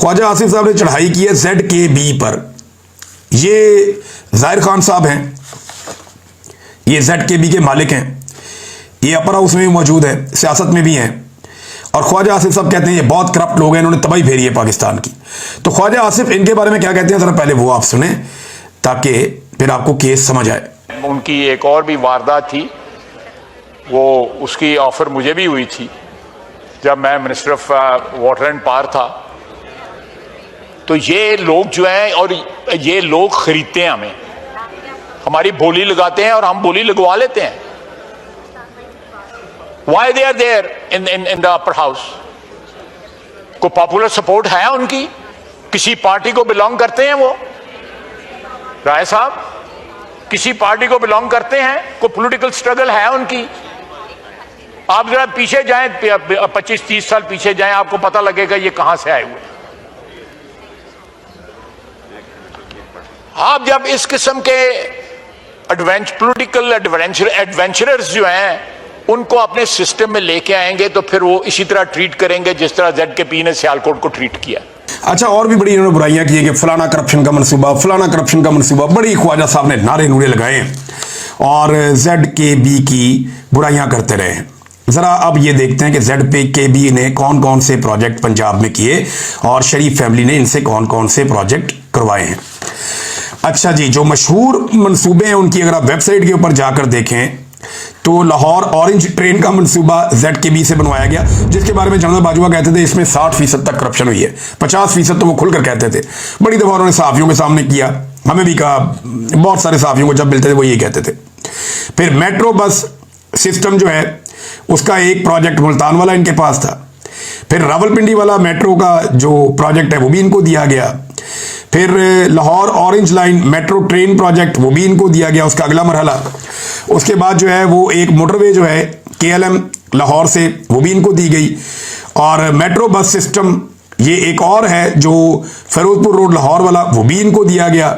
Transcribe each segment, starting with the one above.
ख्वाजा आसिफ साहब ने चढ़ाई की है ZKB पर। ये जाहिर खान साहब हैं, ये ZKB के मालिक हैं, ये अपर हाउस में भी मौजूद है, सियासत में भी हैं। और ख्वाजा आसिफ साहब कहते हैं ये बहुत करप्ट लोग हैं, इन्होंने तबाही फेरी है पाकिस्तान की। तो ख्वाजा आसिफ इनके बारे में क्या कहते हैं, जरा पहले वो आप सुने ताकि फिर आपको केस समझ आए। उनकी एक और भी वारदात थी, वो उसकी ऑफर मुझे भी हुई थी जब मैं minister of water and power था। तो ये लोग जो हैं, और ये लोग खरीदते हैं हमें, हमारी बोली लगाते हैं और हम बोली लगवा लेते हैं। Why they are there in the upper house? को पॉपुलर सपोर्ट है उनकी? किसी पार्टी को बिलोंग करते हैं वो? राय साहब, किसी पार्टी को बिलोंग करते हैं? कोई पॉलिटिकल स्ट्रगल है उनकी? आप जरा पीछे जाएं, 25-30 साल पीछे जाएं, आपको पता लगेगा ये कहां से आए हुए। आप जब इस किस्म के पॉलिटिकल एडवेंचरर्स जो हैं उनको अपने सिस्टम में लेके आएंगे तो फिर वो इसी तरह ट्रीट करेंगे जिस तरह ZKB ने सियालकोट को ट्रीट किया। अच्छा, और भी बड़ी इन्होंने बुराइयां की है कि फलाना करप्शन का मनसूबा, फलाना करप्शन का मनसूबा, बड़ी ख्वाजा साहब ने नारे नूरे लगाए और ZKB की बुराइयां करते रहे हैं। जरा अब ये देखते हैं कि ZKB ने कौन कौन से प्रोजेक्ट पंजाब में किए और शरीफ फैमिली ने इनसे कौन कौन से प्रोजेक्ट करवाए हैं। अच्छा जी, जो मशहूर मंसूबे हैं उनकी अगर आप वेबसाइट के ऊपर जाकर देखें तो लाहौर ऑरेंज ट्रेन का मंसूबा ZKB से बनवाया गया, जिसके बारे में जनरल बाजवा कहते थे इसमें 60% तक करप्शन हुई है, 50% तो वो खुलकर कहते थे। बड़ी दफा उन्होंने सहाफियों के सामने किया, हमें भी कहा, बहुत सारे सहाफियों को जब मिलते थे वो ये कहते थे। फिर मेट्रो बस सिस्टम जो है उसका एक प्रोजेक्ट मुल्तान वाला इनके पास था। फिर रावलपिंडी वाला मेट्रो का जो प्रोजेक्ट है वो भी इनको दिया गया। फिर Lahore orange line metro train project वो भी इनको दिया गया, उसका अगला मरहला। उसके बाद जो है वो एक मोटरवे जो है KLM लाहौर से वो भी इनको दी गई। और मेट्रो बस सिस्टम ये एक और है जो फिरोजपुर रोड लाहौर वाला, वो भी इनको दिया गया।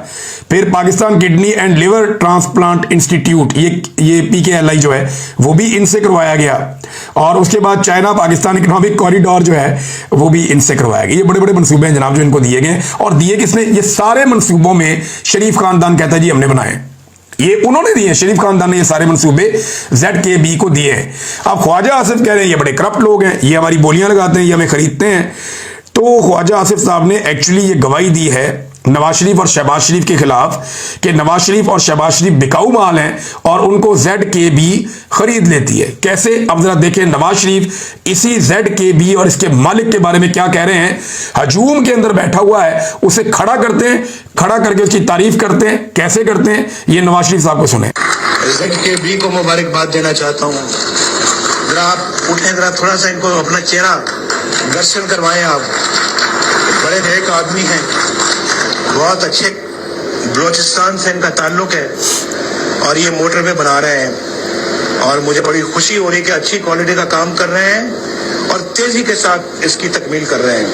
फिर Pakistan kidney and liver transplant institute ये PKLI जो है वो भी इनसे करवाया गया। और उसके बाद चाइना पाकिस्तान इकोनॉमिक कॉरिडोर जो है वो भी इनसे करवाया गया। ये बड़े बड़े मनसूबे हैं जनाब जो इनको दिए गए। और दिए किसने? ये सारे मनसूबों में शरीफ खानदान कहता है जी हमने बनाए, ये उन्होंने दिए, शरीफ खानदान ने ये सारे मंसूबे ZKB को दिए हैं। अब ख्वाजा आसिफ कह रहे हैं ये बड़े करप्ट लोग हैं, ये हमारी बोलियां लगाते हैं, ये हमें खरीदते हैं। तो ख्वाजा आसिफ साहब ने एक्चुअली ये गवाही दी है नवाज शरीफ और शहबाज शरीफ के खिलाफ कि नवाज शरीफ और शहबाज शरीफ बिकाऊ माल हैं और उनको ZKB खरीद लेती है। कैसे? अब जरा देखें नवाज शरीफ इसी ZKB और इसके मालिक के बारे में क्या कह रहे हैं। हजूम के अंदर बैठा हुआ है, उसे खड़ा करते हैं, खड़ा करके उसकी तारीफ करते हैं। कैसे करते हैं ये नवाज शरीफ साहब को सुने। ZKB को मुबारकबाद देना चाहता हूँ। जरा आप उठें, जरा थोड़ा सा इनको अपना चेहरा दर्शन करवाएं। आप बड़े नेक आदमी हैं, बहुत अच्छे बलोचिस्तान से इनका ताल्लुक है और ये मोटरवे बना रहे हैं और मुझे बड़ी खुशी हो रही है कि अच्छी क्वालिटी का काम कर रहे हैं और तेजी के साथ इसकी तकमील कर रहे हैं।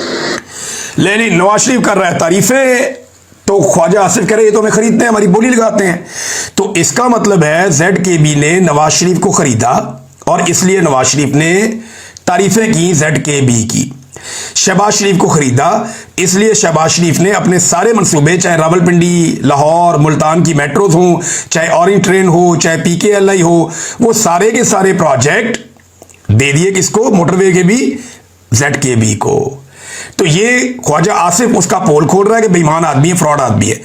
लेकिन नवाज शरीफ कर रहा है तारीफें, तो ख्वाजा आसिफ कह रहे ये तो हमें खरीदते हैं, हमारी बोली लगाते हैं। तो इसका मतलब है ZKB ने नवाज शरीफ को खरीदा और इसलिए नवाज शरीफ ने तारीफें की ZKB की। शहबाज शरीफ को खरीदा इसलिए शहबाज शरीफ ने अपने सारे मंसूबे, चाहे रावलपिंडी लाहौर मुल्तान की मेट्रोज हो, चाहे ऑरेंज ट्रेन हो, चाहे PKLI हो, वो सारे के सारे प्रोजेक्ट दे दिए किसको? मोटरवे के भी ZKB को। तो ये ख्वाजा आसिफ उसका पोल खोल रहा है कि बेईमान आदमी है, फ्रॉड आदमी है।